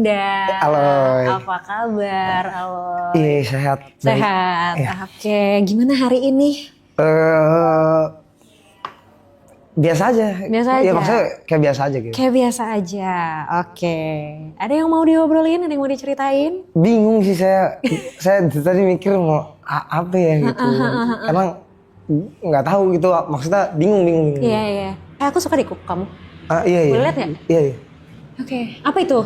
Dan Halo. apa kabar? Halo. Iya, sehat. Sehat. Iya. Oke, gimana hari ini? Biasa aja. Biasa Ya aja? maksudnya kayak biasa aja gitu. Kayak biasa aja. Oke. Ada yang mau diobrolin? Ada yang mau diceritain? Bingung sih saya. Saya tadi mikir mau apa ya gitu. Karena nggak tahu gitu. Maksudnya bingung. Iya, iya. Aku suka deh kamu. Iya. Boleh lihat nggak? Iya. Oke. Apa itu?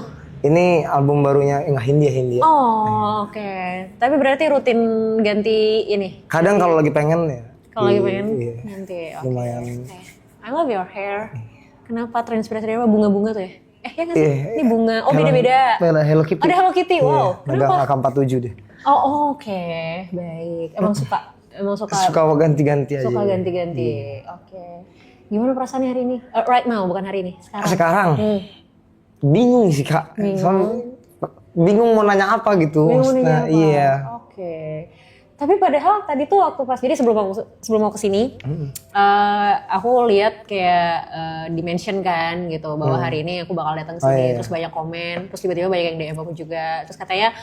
Ini album barunya nggak Hindia. Oh, oke. Tapi berarti rutin ganti ini? Kadang kalau lagi pengen ya. Kalau lagi pengen Iya. ganti. Oke. Lumayan. Oke. I love your hair. Kenapa terinspirasi dari apa? Bunga-bunga tuh ya? Ya nggak sih? Ini bunga. Oh, beda-beda. Hello Kitty. Ada Hello Kitty. Wow. Megang Kenapa? AK-47 deh. Oh, oke. Baik. Emang suka Suka ganti-ganti aja. suka ganti-ganti. Oke. Gimana perasaannya hari ini? Right now, bukan hari ini. Sekarang. Sekarang bingung sih Kak. Soalnya bingung mau nanya apa gitu. Bingung nih Maksudnya, apa? iya. Oke. Tapi padahal tadi tuh waktu pas, jadi sebelum mau kesini, aku lihat kayak dimention kan gitu bahwa hari ini aku bakal datang sini, iya. terus banyak komen, terus tiba-tiba banyak yang DM aku juga, terus katanya,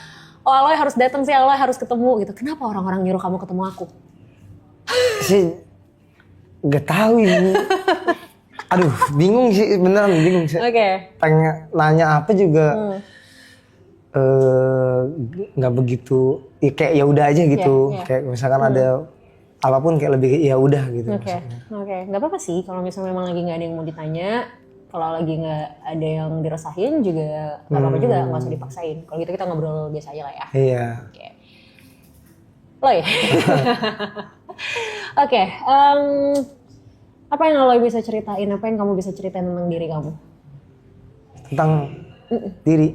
oh Aloy harus datang sih, Aloy harus ketemu gitu. Kenapa orang-orang nyuruh kamu ketemu aku? Sih gak tahu ini. Aduh, bingung sih, beneran bingung sih. Oke. Pengen nanya apa juga nggak begitu. Ya, kayak ya udah aja gitu. Iya. Kayak misalkan ada apapun kayak lebih ya udah gitu. Oke, nggak apa-apa sih kalau misalnya memang lagi nggak ada yang mau ditanya, kalau lagi nggak ada yang dirasain juga nggak apa-apa juga, nggak usah dipaksain. Kalau gitu kita ngobrol biasa aja lah ya. Iya. Oke. Loy. Oke, apa yang Aloy bisa ceritain? Apa yang kamu bisa ceritain tentang diri kamu? Tentang diri.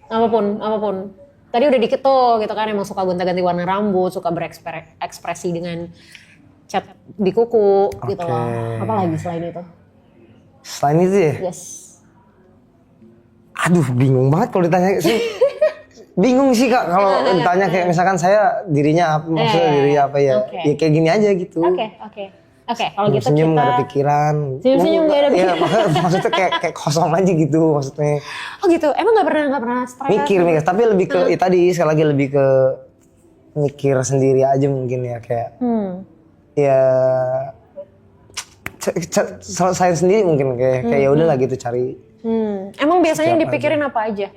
Apapun. Tadi udah dikit tuh gitu kan, emang suka gonta-ganti warna rambut, suka berekspresi dengan cat di kuku gitu loh. Apa lagi selain itu? Selain itu ya? Yes. Aduh, bingung banget kalau ditanya sih. Bingung sih Kak kalau ditanya kayak misalkan saya dirinya apa, maksudnya diri apa ya. Oke. Ya kayak gini aja gitu. Oke, kalau gitu Senyum kita nggak ada pikiran. Senyum nggak ada pikiran. Iya, maksudnya kayak kosong aja gitu maksudnya. Oh gitu, emang nggak pernah stres? Mikir, tapi lebih ke ya tadi sekali lagi lebih ke mikir sendiri aja mungkin ya kayak. Ya selesai sendiri mungkin kayak ya udahlah gitu cari. Emang biasanya yang dipikirin apa aja?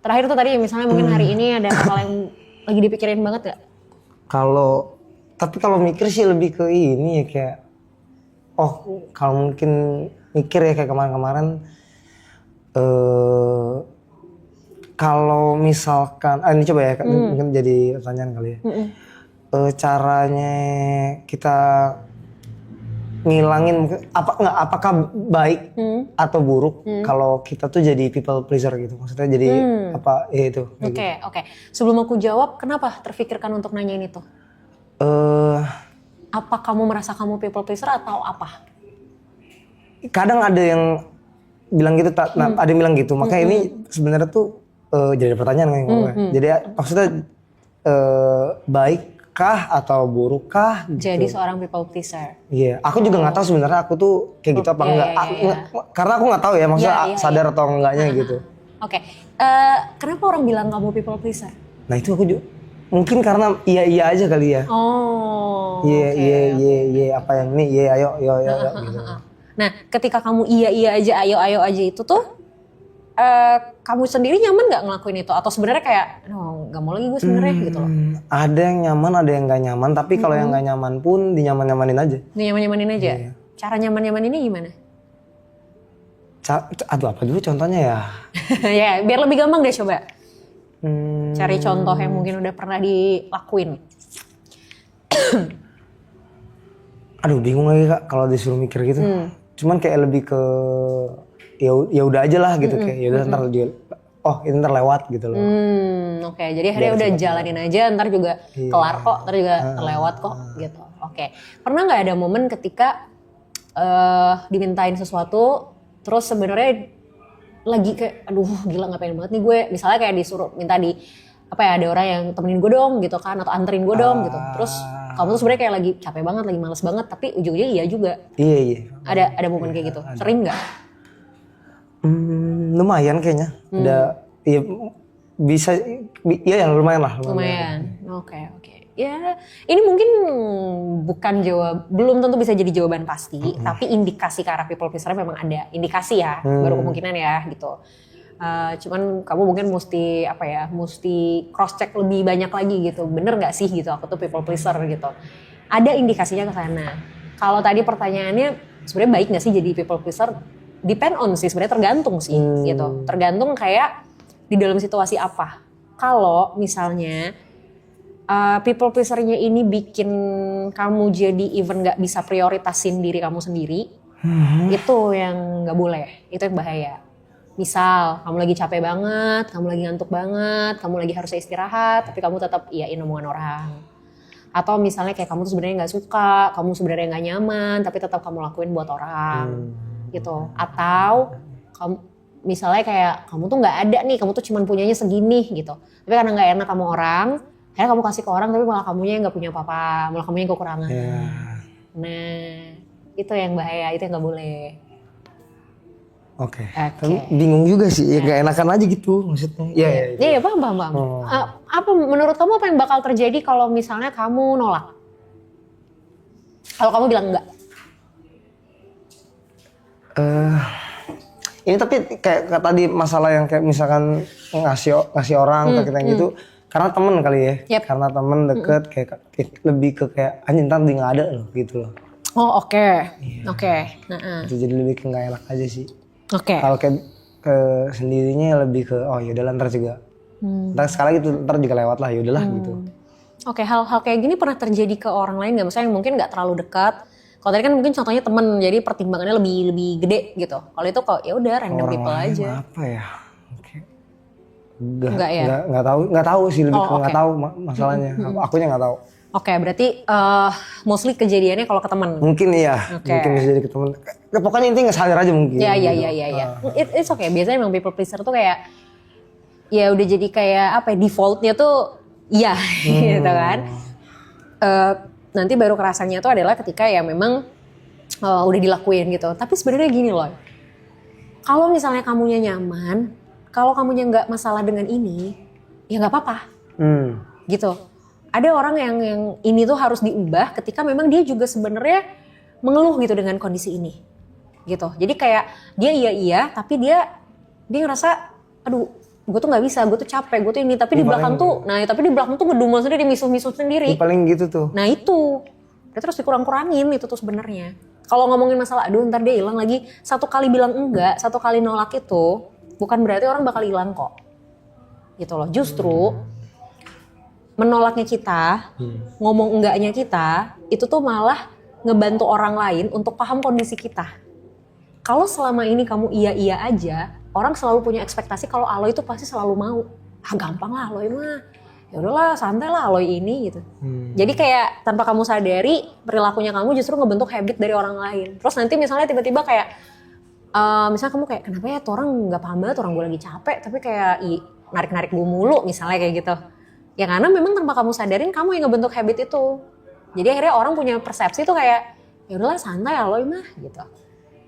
Terakhir tuh tadi misalnya mungkin hari ini ada hal yang lagi dipikirin banget gak? Tapi kalau mikir sih lebih ke ini ya kayak, oh kalau mungkin mikir ya kayak kemarin-kamarin, kalau misalkan, ini coba ya mungkin jadi pertanyaan kali ya, caranya kita ngilangin apakah baik atau buruk kalau kita tuh jadi people pleaser gitu, maksudnya jadi apa ya itu. Oke. Sebelum aku jawab, kenapa terfikirkan untuk nanyain itu? Apa kamu merasa kamu people pleaser atau apa? Kadang ada yang bilang gitu, ada yang bilang gitu. Makanya ini sebenarnya tuh jadi pertanyaan kan. Jadi maksudnya baikkah atau burukkah? Gitu. Jadi seorang people pleaser. Iya, aku juga nggak tahu sebenarnya aku tuh kayak gitu apa enggak. Karena aku nggak tahu ya, maksudnya sadar atau enggaknya gitu. Oke. Kenapa orang bilang kamu people pleaser? Nah itu aku juga mungkin karena iya aja kali ya. Oh. Iya apa yang ini ayo gitu. Nah, ketika kamu iya aja, ayo aja itu tuh kamu sendiri nyaman nggak ngelakuin itu? Atau sebenarnya kayak, nggak mau lagi gue sebenarnya gitu loh? Ada yang nyaman, ada yang nggak nyaman. Tapi kalau yang nggak nyaman pun dinyaman-nyamanin aja. Dinyaman-nyamanin aja? Iya. Cara nyaman-nyaman ini gimana? Aduh apa dulu contohnya ya? Ya, biar lebih gampang deh coba. Cari contoh yang mungkin udah pernah dilakuin. Aduh bingung lagi Kak kalau disuruh mikir gitu. Cuman kayak lebih ke ya udah aja lah gitu kayak ya udah ntar dia ini ntar lewat gitu loh. Oke, jadi akhirnya udah jalanin aja, ntar juga kelar kok, ntar juga terlewat kok gitu. Oke. Pernah nggak ada momen ketika dimintain sesuatu terus sebenarnya lagi kayak aduh gila nggak pengen banget nih gue, misalnya kayak disuruh minta ada orang yang temenin gue dong gitu kan, atau anterin gue dong gitu, terus kamu tuh sebenarnya kayak lagi capek banget, lagi males banget, tapi ujung-ujungnya iya juga. Iya Ada momen kayak gitu, sering nggak? Lumayan kayaknya. Ada ya bisa ya lumayan lah. Lumayan. Oke. Ya, ini mungkin belum tentu bisa jadi jawaban pasti, tapi indikasi ke arah people pleaser memang ada. Indikasi ya, baru kemungkinan ya gitu. Cuman kamu mungkin mesti cross check lebih banyak lagi gitu. Bener nggak sih gitu aku tuh people pleaser gitu. Ada indikasinya ke sana. Kalau tadi pertanyaannya sebenarnya baik nggak sih jadi people pleaser? Depend on sih, sebenarnya tergantung sih gitu. Tergantung kayak di dalam situasi apa. Kalau misalnya people pleaser-nya ini bikin kamu jadi even gak bisa prioritasin diri kamu sendiri, itu yang gak boleh, itu yang bahaya. Misal kamu lagi capek banget, kamu lagi ngantuk banget, kamu lagi harus istirahat, tapi kamu tetap iyain omongan orang. Atau misalnya kayak kamu tuh sebenarnya gak suka, kamu sebenarnya gak nyaman, tapi tetap kamu lakuin buat orang, gitu. Atau kamu misalnya kayak kamu tuh gak ada nih, kamu tuh cuman punyanya segini gitu, tapi karena gak enak kamu orang, akhirnya kamu kasih ke orang tapi malah kamunya yang gak punya apa-apa, malah kamunya yang kekurangan. Nah, itu yang bahaya, itu yang gak boleh. Oke. Tapi bingung juga sih, ya gak enakan aja gitu maksudnya. Iya, paham. Apa menurut kamu apa yang bakal terjadi kalau misalnya kamu nolak? Kalau kamu bilang enggak? Ini tapi kayak tadi masalah yang kayak misalkan ngasih orang atau kita yang gitu. Karena temen kali ya, karena temen deket kayak lebih ke kayak anjing ntar dia gak ada loh gitu loh. Oh oke. Itu jadi lebih ke gak enak aja sih. Kalau kayak sendirinya lebih ke oh yaudahlah ntar juga. Ntar sekali gitu ntar juga lewat lah yaudahlah gitu. Hal-hal kayak gini pernah terjadi ke orang lain gak? Maksudnya yang mungkin gak terlalu dekat. Kalau tadi kan mungkin contohnya temen, jadi pertimbangannya lebih gede gitu. Kalau itu kok ya udah random people aja. Apa ya? Nggak tahu sih lebih nggak tahu masalahnya. Akunya nggak tahu. Berarti mostly kejadiannya kalau ke teman. Mungkin iya. Mungkin bisa jadi ke teman. Pokoknya intinya nggak sadar aja mungkin. Iya. It's okay. Biasanya emang people pleaser tuh kayak ya udah jadi kayak apa ya, defaultnya tuh iya gitu kan. Nanti baru kerasanya tuh adalah ketika ya memang udah dilakuin gitu. Tapi sebenarnya gini loh. Kalau misalnya kamunya nyaman, kalau kamunya nggak masalah dengan ini, ya nggak apa-apa, gitu. Ada orang yang ini tuh harus diubah ketika memang dia juga sebenarnya mengeluh gitu dengan kondisi ini, gitu. Jadi kayak dia iya, tapi dia ngerasa, aduh, gue tuh nggak bisa, gue tuh capek, gue tuh ini, tapi di belakang tuh ngedumel sendiri, misuh-misuh sendiri. Paling gitu tuh. Nah itu, dia terus dikurang-kurangin itu tuh sebenarnya. Kalau ngomongin masalah, aduh ntar dia hilang lagi, satu kali bilang enggak, satu kali nolak itu. Bukan berarti orang bakal hilang kok, gitu loh. Justru menolaknya kita, ngomong enggaknya kita, itu tuh malah ngebantu orang lain untuk paham kondisi kita. Kalau selama ini kamu iya aja, orang selalu punya ekspektasi kalau Aloy itu pasti selalu mau. Gampang lah Aloy mah, ya udahlah santai lah Aloy ini gitu. Jadi kayak tanpa kamu sadari perilakunya kamu justru ngebentuk habit dari orang lain. Terus nanti misalnya tiba-tiba kayak misalnya kamu kayak kenapa ya tuh orang gak paham banget, orang gue lagi capek tapi kayak narik-narik gue mulu misalnya kayak gitu. Ya karena memang tanpa kamu sadarin kamu yang ngebentuk habit itu. Jadi akhirnya orang punya persepsi tuh kayak ya udahlah santai Aloy mah gitu.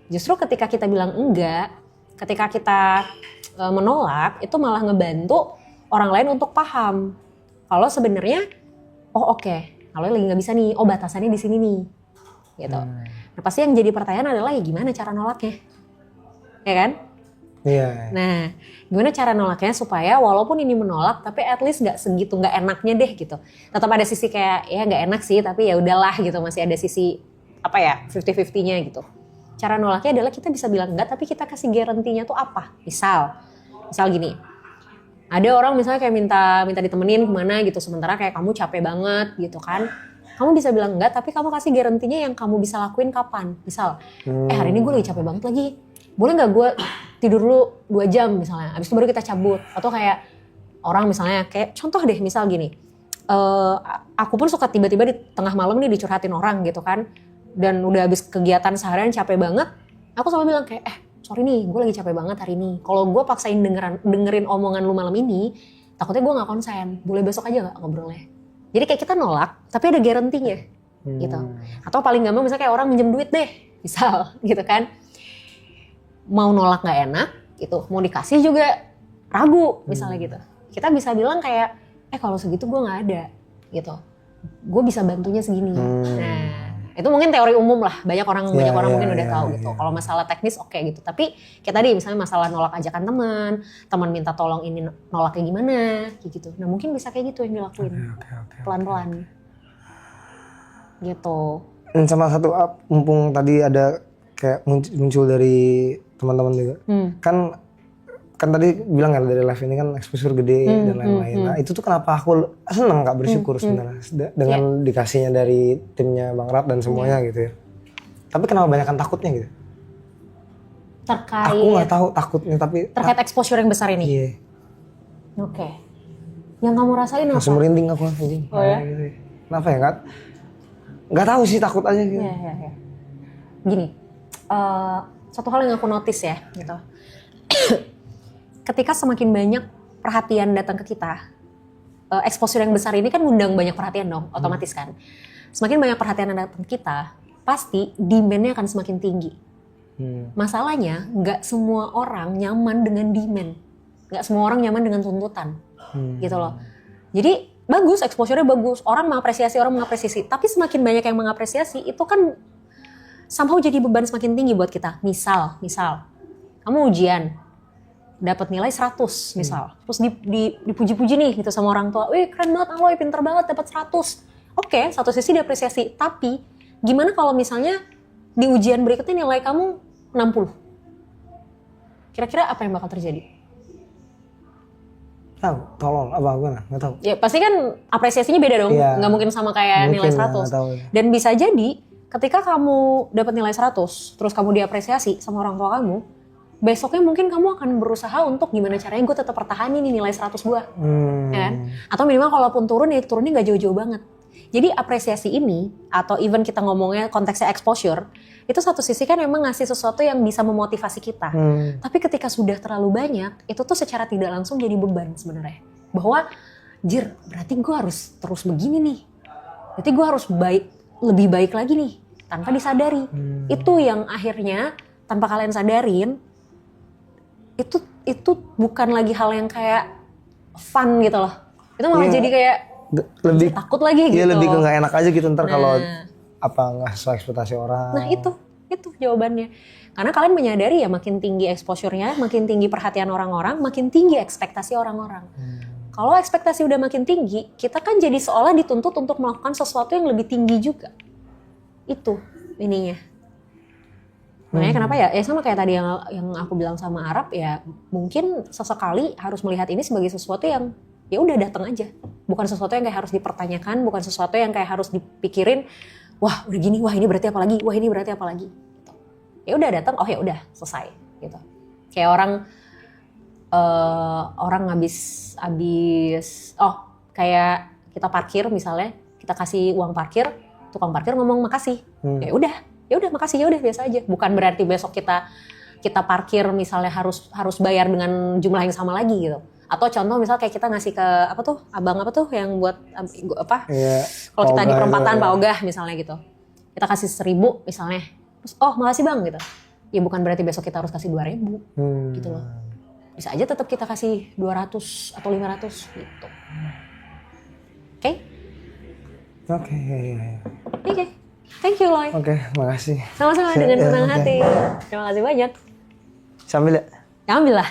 Justru ketika kita bilang enggak, ketika kita menolak itu malah ngebantu orang lain untuk paham. Kalau sebenarnya Aloy lagi gak bisa nih, batasannya di sini nih. Gitu. Nah pasti yang jadi pertanyaan adalah ya gimana cara nolaknya? Ya kan? Iya. Nah, gimana cara nolaknya supaya walaupun ini menolak, tapi at least nggak segitu nggak enaknya deh gitu. Tetap ada sisi kayak ya nggak enak sih, tapi ya udahlah gitu, masih ada sisi 50-50-nya gitu. Cara nolaknya adalah kita bisa bilang enggak, tapi kita kasih garantinya tuh apa? Misal gini, ada orang misalnya kayak minta ditemenin kemana gitu, sementara kayak kamu capek banget gitu kan. Kamu bisa bilang enggak, tapi kamu kasih garantinya yang kamu bisa lakuin kapan. Misal, hari ini gue lagi capek banget lagi. Boleh gak gue tidur dulu 2 jam misalnya, abis itu baru kita cabut. Atau kayak orang misalnya kayak contoh deh misal gini, aku pun suka tiba-tiba di tengah malam nih dicurhatin orang gitu kan. Dan udah habis kegiatan seharian capek banget, aku selalu bilang kayak sorry nih gue lagi capek banget hari ini. Kalau gue paksain dengerin omongan lu malam ini, takutnya gue gak konsen, boleh besok aja gak ngobrolnya. Jadi kayak kita nolak tapi ada garantinya gitu. Atau paling gampang misalnya kayak orang minjem duit deh misal gitu kan. Mau nolak gak enak, gitu. Mau dikasih juga ragu misalnya gitu. Kita bisa bilang kayak, kalau segitu gue nggak ada gitu. Gue bisa bantunya segini. Nah, itu mungkin teori umum lah. Banyak orang mungkin udah tahu gitu. Kalau masalah teknis oke gitu. Tapi kayak tadi misalnya masalah nolak ajakan teman minta tolong ini nolaknya gimana kayak gitu. Nah, mungkin bisa kayak gitu yang dilakuin. Pelan-pelan. Gitu. Dan sama satu mumpung tadi ada kayak muncul dari teman-teman juga. Kan tadi bilang ya dari live ini kan exposure gede dan lain-lain. Nah itu tuh kenapa aku seneng Kak bersyukur sebenarnya dengan dikasihnya dari timnya Bang Rap dan semuanya gitu ya. Tapi kenapa banyakan takutnya gitu? Terkait. Aku nggak tahu takutnya tapi. Terkait exposure yang besar ini. Iya. Oke. Yang kamu rasain apa? Langsung merinding aku anjing. Oh ya? Kenapa ya nggak tahu sih takut aja gitu. Iya. Gini, satu hal yang aku notice ya gitu. Ketika semakin banyak perhatian datang ke kita, exposure yang besar ini kan ngundang banyak perhatian dong, otomatis kan. Semakin banyak perhatian yang datang ke kita, pasti demand-nya akan semakin tinggi. Masalahnya, nggak semua orang nyaman dengan demand. Nggak semua orang nyaman dengan tuntutan. Gitu loh. Jadi, bagus, exposure-nya bagus. Orang mengapresiasi. Tapi semakin banyak yang mengapresiasi, itu kan somehow jadi beban semakin tinggi buat kita. Misal, kamu ujian. Dapat nilai 100 misal, terus dipuji-puji nih gitu sama orang tua, wih keren banget Aloy, pinter banget dapat 100. Oke, satu sisi diapresiasi, tapi gimana kalau misalnya di ujian berikutnya nilai kamu 60? Kira-kira apa yang bakal terjadi? Tahu, tolong apa nggak tahu. Ya pasti kan apresiasinya beda dong, nggak mungkin sama kayak nilai 100. Dan bisa jadi ketika kamu dapat nilai 100, terus kamu diapresiasi sama orang tua kamu, besoknya mungkin kamu akan berusaha untuk gimana caranya gue tetap pertahanin nih nilai 100 gue. Kan? Atau minimal kalaupun turun ya turunnya gak jauh-jauh banget. Jadi apresiasi ini, atau even kita ngomongnya konteksnya exposure, itu satu sisi kan memang ngasih sesuatu yang bisa memotivasi kita. Tapi ketika sudah terlalu banyak, itu tuh secara tidak langsung jadi beban sebenarnya. Bahwa, berarti gue harus terus begini nih. Berarti gue harus lebih baik lagi nih, tanpa disadari. Itu yang akhirnya, tanpa kalian sadarin, itu bukan lagi hal yang kayak fun gitu loh. Itu malah jadi kayak lebih takut lagi gitu. Iya, lebih ke nggak enak aja gitu ntar kalau nggak sesuai ekspektasi orang. Nah itu jawabannya. Karena kalian menyadari ya makin tinggi exposure-nya, makin tinggi perhatian orang-orang, makin tinggi ekspektasi orang-orang. Kalau ekspektasi udah makin tinggi, kita kan jadi seolah dituntut untuk melakukan sesuatu yang lebih tinggi juga. Itu ininya. Makanya kenapa ya sama kayak tadi yang aku bilang sama Arab ya, mungkin sesekali harus melihat ini sebagai sesuatu yang ya udah datang aja, bukan sesuatu yang kayak harus dipertanyakan, bukan sesuatu yang kayak harus dipikirin, wah udah gini, wah ini berarti apa lagi, wah ini berarti apa lagi, gitu. Ya udah datang, oh ya udah selesai, gitu. Kayak orang habis kayak kita parkir misalnya, kita kasih uang parkir, tukang parkir ngomong makasih, ya udah makasih, ya udah biasa aja. Bukan berarti besok kita parkir misalnya harus bayar dengan jumlah yang sama lagi gitu. Atau contoh misal kayak kita ngasih ke abang yang buat kalau kita di perempatan Pak Ogah misalnya gitu, kita kasih 1.000 misalnya, terus makasih bang gitu. Ya bukan berarti besok kita harus kasih 2.000 gitu loh. Bisa aja tetap kita kasih 200 atau 500 gitu. Oke? Oke. Thank you, Loy. Oke, makasih. Sama-sama dengan senang hati. Terima kasih banyak. Sambil ya? Ambil lah.